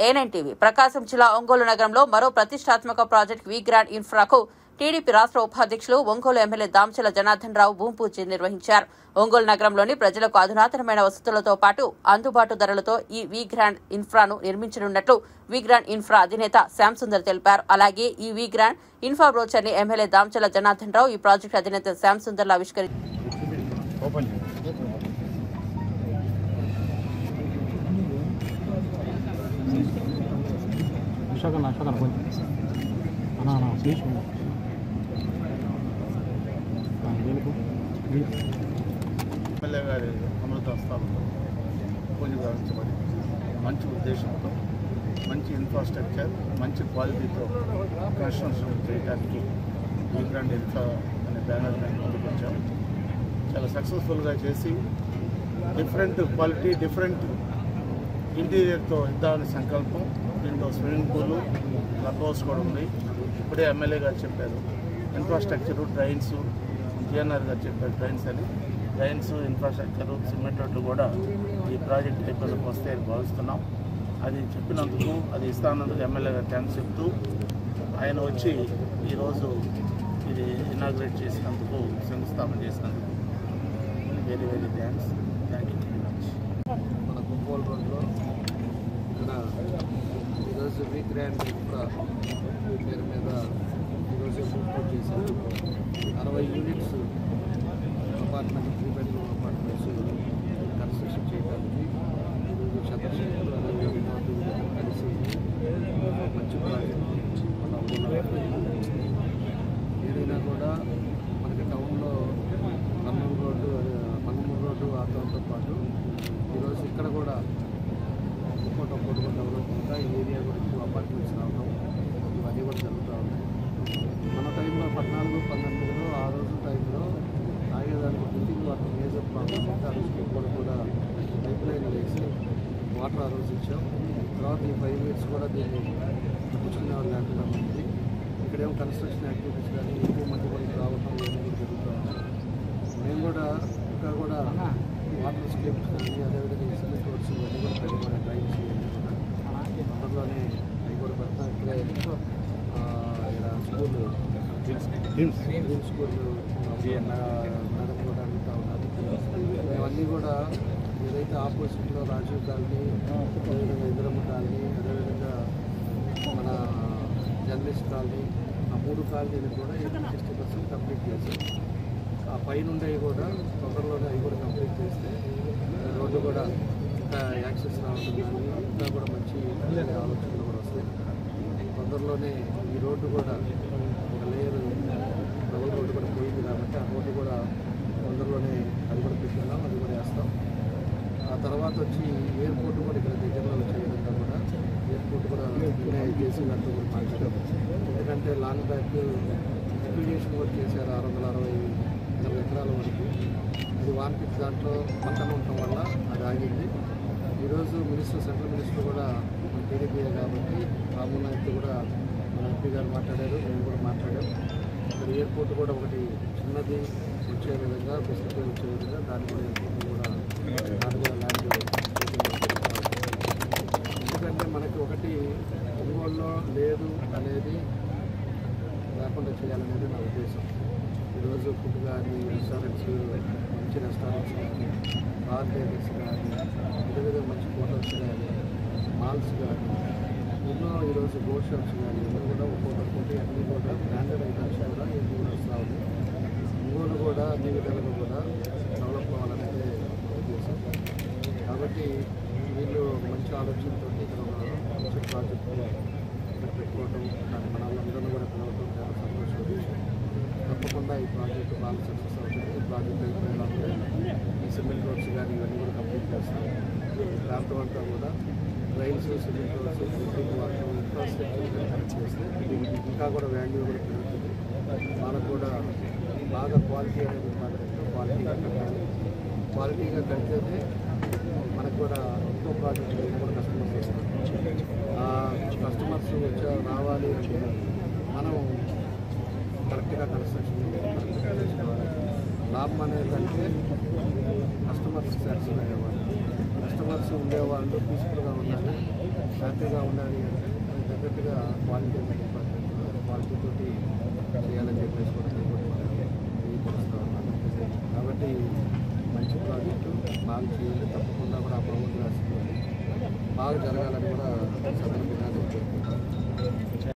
A9 TV. ప్రకాశం జిల్లా ఒంగోలు నగరంలో మరో ప్రతిష్టాత్మక ప్రాజెక్ట్ వి గ్రాండ్ ఇన్ఫ్రాకు టీడీపీ రాష్ట్ర ఉపాధ్యక్షులు ఒంగోలు ఎమ్మెల్యే దామచల జనార్దన్ రావు భూమి పూజ నిర్వహించారు. ఒంగోలు నగరంలోని ప్రజలకు అధునాతనమైన వసతులతో పాటు అందుబాటు ధరలతో ఈ వి గ్రాండ్ ఇన్ఫ్రాను నిర్మించనున్నట్లు వి గ్రాండ్ ఇన్ఫ్రా అధినేత శ్యామ్ సుందర్ తెలిపారు. అలాగే ఈ వి గ్రాండ్ ఇన్ఫ్రా బ్రోచర్ ని ఎమ్మెల్యే దామచల జనార్దన్ రావు ఈ ప్రాజెక్టు అధినేత శ్యామ్ సుందర్ ఆవిష్కరించారు. ఎమ్మెల్యే గారి అమృత హస్తాలతో పూజ గావించబడి మంచి ఉద్దేశంతో మంచి ఇన్ఫ్రాస్ట్రక్చర్ మంచి క్వాలిటీతో కన్స్ట్రక్షన్ చేయడానికి వి గ్రాండ్ ఇన్ఫ్రా అనే బ్యానర్ మేము ముందుకు వచ్చాము. చాలా సక్సెస్ఫుల్గా చేసి డిఫరెంట్ క్వాలిటీ డిఫరెంట్ ఇంటీరియర్తో ఇద్దామని సంకల్పం. దీంట్లో స్విమ్మింగ్ పూలు క్లబ్ హౌస్ కూడా ఉంది. ఇప్పుడే ఎమ్మెల్యే గారు చెప్పారు ఇన్ఫ్రాస్ట్రక్చరు డ్రైన్స్, జిఎన్ఆర్ గారు చెప్పారు డ్రైన్స్ ఇన్ఫ్రాస్ట్రక్చరు సిమెంట్ రోడ్లు కూడా ఈ ప్రాజెక్ట్ అయిపోయినకు వస్తే భావిస్తున్నాం. అది చెప్పినందుకు అది ఇస్తానందుకు ఎమ్మెల్యే గారు థ్యాంక్స్ చెప్తూ ఆయన వచ్చి ఈరోజు ఇది ఇనాగ్రేట్ చేసినందుకు శంకుస్థాపన చేసినందుకు very very thank you very much. మన ఒంగోలు రోడ్లో ఇక్కడ ఈరోజు వి గ్రాండ్ ఇన్ఫ్రా పేరు మీద ఈరోజు పూర్తి చేశారు. 60 units apartment 3 bedroom apartments construction చేయడానికి ఈరోజు చంద్రశేఖర్ అలాగే వినోద్ కలిసి మంచి ప్రాజెక్ట్ ఏదైనా కూడా మనకి టౌన్లో మంగళూరు రోడ్డు ఆటోతో పాటు ఈరోజు ఇక్కడ కూడా ఒక్కొక్కటి డెవలప్ అవుతా ఈ ఏరియా కూడా ఎక్కువ అపార్ట్మెంట్స్ రావడం ఇవన్నీ కూడా జరుగుతూ ఉన్నాయి. మన టైంలో 14-15లో ఆ రోజు టైంలో తాగేదానికి డ్రింకింగ్ వాటర్ మేజర్ ప్రాబ్లం అయితే ఆ రోజు కూడా పైప్ లైన్ వేసి వాటర్ ఆ రోజు ఇచ్చాం. తర్వాత ఈ 5 ఇయర్స్ కూడా దీన్ని పుచ్చుకునే వాళ్ళు లేకుండా ఉంది. ఇక్కడేమో కన్స్ట్రక్షన్ యాక్టివిటీస్ కానీ ఎక్కువ మంది కూడా రావడం ఇవన్నీ కూడా జరుగుతూ ఉన్నాయి. మేము కూడా ఇంకా కూడా వాటర్ స్కీమ్స్ కానీ అదేవిధంగా సిమెంట్ రోడ్స్ ఇవన్నీ కూడా పెట్టుకునే డ్రైన్స్ అందులోనే అవి కూడా పెడతాం. ఇక్కడే ఇక్కడ స్కూల్ మేడం కూడా అడుగుతూ ఉన్నారు. మేమన్నీ కూడా ఏదైతే ఆపోజిట్లో రాజీవ్ కాలనీ, అదేవిధంగా ఇందిరమ్మ కాలనీ, అదేవిధంగా మన జర్నలిస్ట్ కాలనీ, ఆ 3 కాలనీలు కూడా 60% కంప్లీట్ చేశాం. ఆ పైన ఉండేవి కూడా తొందరలోనే అవి కూడా కంప్లీట్ చేస్తే రోడ్డు కూడా ఇంకా యాక్సెస్ రావడం కానీ ఇంకా కూడా మంచి ఆలోచనలు కూడా వస్తాయి. తొందరలోనే ఈ రోడ్డు కూడా ఒక లేయర్ డబుల్ రోడ్డు కూడా పోయింది కాబట్టి ఆ రోడ్డు కూడా తొందరలోనే అది కూడా పెట్టుకున్నాం, అది కూడా వేస్తాం. ఆ తర్వాత వచ్చి ఎయిర్పోర్ట్ కూడా ఇక్కడ దగ్గరలో వచ్చే విధంగా కూడా ఎయిర్పోర్ట్ కూడా చేసి దాంట్లో కూడా మాట్లాడాం. ఎందుకంటే లాంగ్ బ్యాక్ లిక్విడేషన్ కూడా చేశారు 660 ఎకరాల వరకు. అది వార్పిక్ దాంట్లో పక్కన ఉండటం వల్ల అది ఆగింది. ఈరోజు సెంట్రల్ మినిస్టర్ కూడా టీడీపీఏ కాబట్టి రాము నాయక్ కూడా మన ఎంపీ గారు మాట్లాడారు, మేము కూడా మాట్లాడాం. ఇక్కడ ఎయిర్పోర్ట్ కూడా ఒకటి చిన్నది వచ్చే విధంగా ఫెసిలిటీ వచ్చే విధంగా దాన్ని కూడా ఎయిర్పోర్ట్ కూడా ల్యాండ్. ఎందుకంటే మనకి ఒకటి ఒంగోలులో లేదు అనేది లేకుండా చేయాలనేది నా ఉద్దేశం. ఈరోజు ఫుడ్ కానీ రెస్టారెంట్స్, మంచి రెస్టారెంట్స్ కానీ, బార్ టేబుల్స్ కానీ, అదేవిధంగా మంచి హోటల్స్ కానీ, మాల్స్ కానీ, ఎన్నో ఈరోజు గోల్డ్ షాప్స్ కానీ ఎన్నో కూడా ఒక్కొక్కటి అన్నీ కూడా బ్రాండెడ్ ఐటమ్స్ కూడా ఎన్నో కూడా వస్తూ ఉంది. ఒంగోలు కూడా అన్ని విధాలుగా కూడా డెవలప్ అవ్వాలనేది ఉద్దేశం. కాబట్టి వీళ్ళు మంచి ఆలోచనతో ఇక్కడ మంచి ప్రాజెక్టు ఇక్కడ పెట్టుకోవడం, దాన్ని మన వాళ్ళందరూ కూడా పిలవడం చాలా సంతోషం విషయం. తప్పకుండా ఈ ప్రాజెక్టు బాగా సక్సెస్ అవుతుంది. ఈ ప్రాజెక్ట్ అయిపోయినప్పుడు ఈ సిమెంట్ రోడ్స్ కానీ ఇవన్నీ కూడా కంప్లీట్ చేస్తాం. ఈ ప్రాంతం అంతా కూడా rails, cement roads, drinking water, infrastructure connect చేస్తే ఇంకా కూడా వాల్యూ కూడా పెరుగుతుంది. మనకు కూడా బాగా క్వాలిటీ అనేది ప్రాజెక్టు క్వాలిటీగా కట్టాలి. క్వాలిటీగా కడితేనే మనకు కూడా ఇంకో ప్రాజెక్టు కూడా కస్టమర్స్ వస్తారు. కస్టమర్స్ రావాలి అంటే మనం కరెక్ట్గా కన్స్ట్రక్షన్ చేసుకోవాలి. లాభం అనేదంటే కస్టమర్స్ సాటిస్ఫై అయ్యేవాళ్ళు, కస్టమర్స్ ఉండేవాళ్ళు పీస్ఫుల్గా ఉండాలి, హ్యాపీగా ఉండాలి అంటే తగ్గట్టుగా క్వాలిటీ క్వాలిటీతోటి చేయాలని చెప్పేసి కూడా తెలియపరుస్తూ ఉన్నాను. కాబట్టి మంచి ప్రాజెక్టు బాగా చేయాలి, తప్పకుండా కూడా ఆ ప్రభుత్వ బాగా జరగాలని కూడా సందర్భంగా నేను కోరుకుంటాను.